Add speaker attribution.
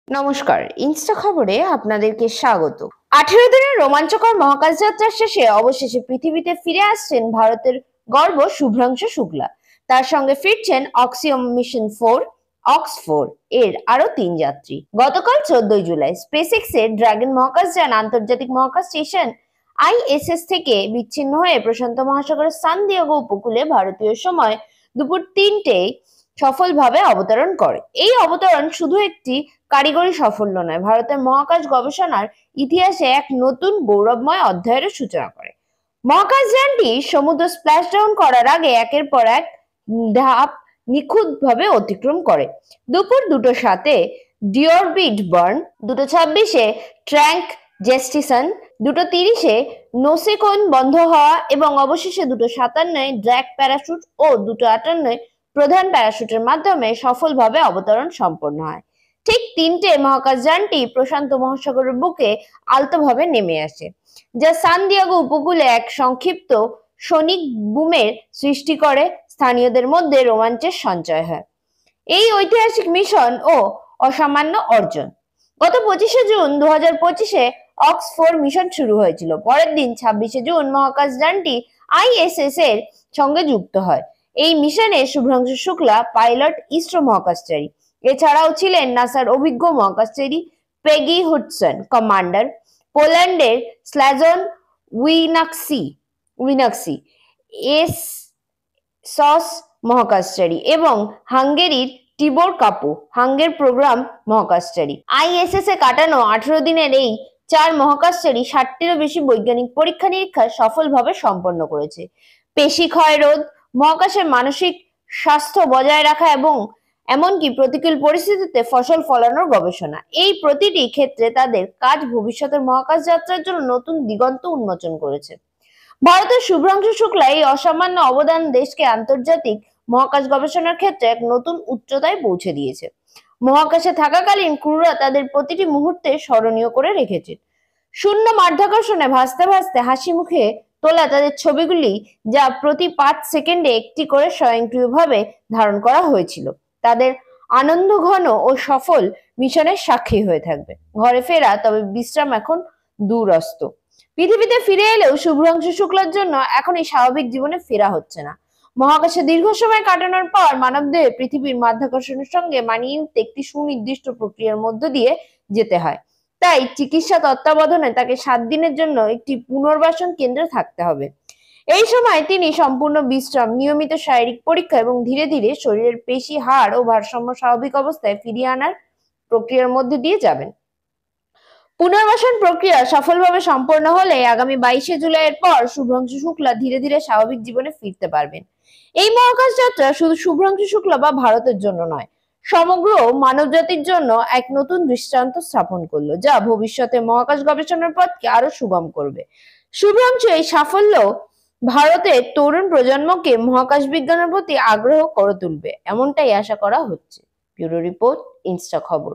Speaker 1: নমস্কার, ইনস্টা খবরে আপনাদেরকে স্বাগত। 18 দিনের রোমাঞ্চকর মহাকাশ যাত্রা শেষে অবশেষে পৃথিবীতে ফিরে আসছেন ভারতের গর্ব শুভ্রাংশু শুক্লা। তার সঙ্গে ফিরছেন অক্সিওম মিশন 4 অক্স 4 এর আরো 3 যাত্রী। গতকাল 14 জুলাই স্পেসএক্স এর ড্রাগন মহাকাশযান আন্তর্জাতিক মহাকাশ স্টেশন ISS থেকে বিচ্ছিন্ন হয়ে প্রশান্ত মহাসাগরের সান দিয়েগো উপকূলে ভারতীয় সময় দুপুর 3টেয় সফলভাবে অবতরণ করে। এই অবতরণ শুধু একটি কারিগরি সাফল্য নয়, ভারতের মহাকাশ গবেষণার ইতিহাসে এক নতুন গৌরবময় অধ্যায়ের সূচনা করে। মহাকাশযানটি সমুদ্র স্প্ল্যাশডাউন করার আগে একের পর এক ধাপ নিখুঁতভাবে অতিক্রম করে। দুপুর 2:07 ডিওরবিট বার্ন, 2:26 ট্র্যাঙ্ক জেস্টিসন, 2:30 নোসেকোন বন্ধ হওয়া এবং অবশেষে 2:57 ড্র্যাগ প্যারাশুট ও 2:58 প্রধান প্যারাশুটের মাধ্যমে সফলভাবে অবতরণ সম্পন্ন হয়। ঠিক 3টে মহাকাশযানটি প্রশান্ত মহাসাগরের বুকে আলতোভাবে নেমে আসে, যা সান দিয়েগো উপকূলে এক সংক্ষিপ্ত সনিক বুমের সৃষ্টি করে। স্থানীয়দের মধ্যে রোমাঞ্চের সঞ্চয় হয়। এই ঐতিহাসিক মিশন ও অসামান্য অর্জন। গত 25 জুন 2025 অক্স 4 মিশন শুরু হয়েছিল। পরের দিন 26 জুন মহাকাশযানটি ISS এর সঙ্গে যুক্ত হয়। এই মিশনে শুভ্রাংশু শুক্লা পাইলট, ইসরো মহাকাশচারী। এছাড়াও ছিলেন নাসার অভিজ্ঞ মহাকাশচারী পেগি হুডসন কমান্ডার, পোল্যান্ডের স্ল্যাজন উইনাক্সি এস সস মহাকাশচারী এবং হাঙ্গেরির টিবোর কাপু হাঙ্গের প্রোগ্রাম মহাকাশচারী। ISS এ কাটানো 18 দিনের এই 4 মহাকাশচারী 60টিরও বেশি বৈজ্ঞানিক পরীক্ষা নিরীক্ষা সফলভাবে সম্পন্ন করেছে। পেশি ক্ষয় রোধ, মহাকাশের মানসিক স্বাস্থ্য বজায় রাখা এবং এমনকি প্রতিকূল পরিস্থিতিতে ফসল ফলানোর গবেষণা, এই প্রতিটি ক্ষেত্রে তাদের কাজ ভবিষ্যতের মহাকাশ যাত্রার জন্য নতুন দিগন্ত উন্মোচন করেছে। ভারতের শুভ্রাংশু শুক্লা এই অসামান্য অবদান দেশকে আন্তর্জাতিক মহাকাশ গবেষণার ক্ষেত্রে এক নতুন উচ্চতায় পৌঁছে দিয়েছে। মহাকাশে থাকাকালীন ক্রুরা তাদের প্রতিটি মুহূর্তে স্মরণীয় করে রেখেছে। শূন্য মাধ্যাকর্ষণে ভাসতে ভাসতে হাসি মুখে তোলা তাদের ছবিগুলি, যা প্রতি 5 সেকেন্ডে একটি করে স্বয়ংক্রিয়ভাবে ধারণ করা হয়েছিল, তাদের আনন্দ ঘন ও সফল মিশনের সাক্ষী হয়ে থাকবে। ঘরে ফেরা, তবে বিশ্রাম এখন দূরস্থ। পৃথিবীতে ফিরে এলেও শুভ্রাংশু শুক্লার জন্য এখন এই স্বাভাবিক জীবনে ফেরা হচ্ছে না। মহাকাশে দীর্ঘ সময় কাটানোর পর মানবদেহে পৃথিবীর মাধ্যাকর্ষণের সঙ্গে মানিয়ে নিতে একটি সুনির্দিষ্ট প্রক্রিয়ার মধ্য দিয়ে যেতে হয়। তাই চিকিৎসা তত্ত্বাবধানে তাকে 7 দিনের জন্য একটি পুনর্বাসন কেন্দ্রে থাকতে হবে। এই সময় তিনি সম্পূর্ণ বিশ্রাম, নিয়মিত শারীরিক পরীক্ষা এবং ধীরে ধীরে শরীরের পেশি, হাড় ও ভারসাম্য স্বাভাবিক অবস্থায় ফিরিয়ে আনার প্রক্রিয়ার মধ্যে দিয়ে যাবেন। পুনর্বাসন প্রক্রিয়া সফলভাবে সম্পন্ন হলে আগামী 22 জুলাইয়ের পর শুভ্রাংশু শুক্লা ধীরে ধীরে স্বাভাবিক জীবনে ফিরতে পারবেন। এই মহাকাশ যাত্রা শুধু শুভ্রাংশু শুক্লা বা ভারতের জন্য নয়, সমগ্র মানবজাতির জন্য এক নতুন দৃষ্টান্ত স্থাপন করলো, যা ভবিষ্যতে মহাকাশ গবেষণার পথকে আরো সুগম করবে। শুভ্রাংশু এই সাফল্য ভারতের তরুণ প্রজন্মকে মহাকাশ বিজ্ঞানের প্রতি আগ্রহ করে তুলবে, এমনটাই আশা করা হচ্ছে। ব্যুরো রিপোর্ট, ইনস্টা খবর।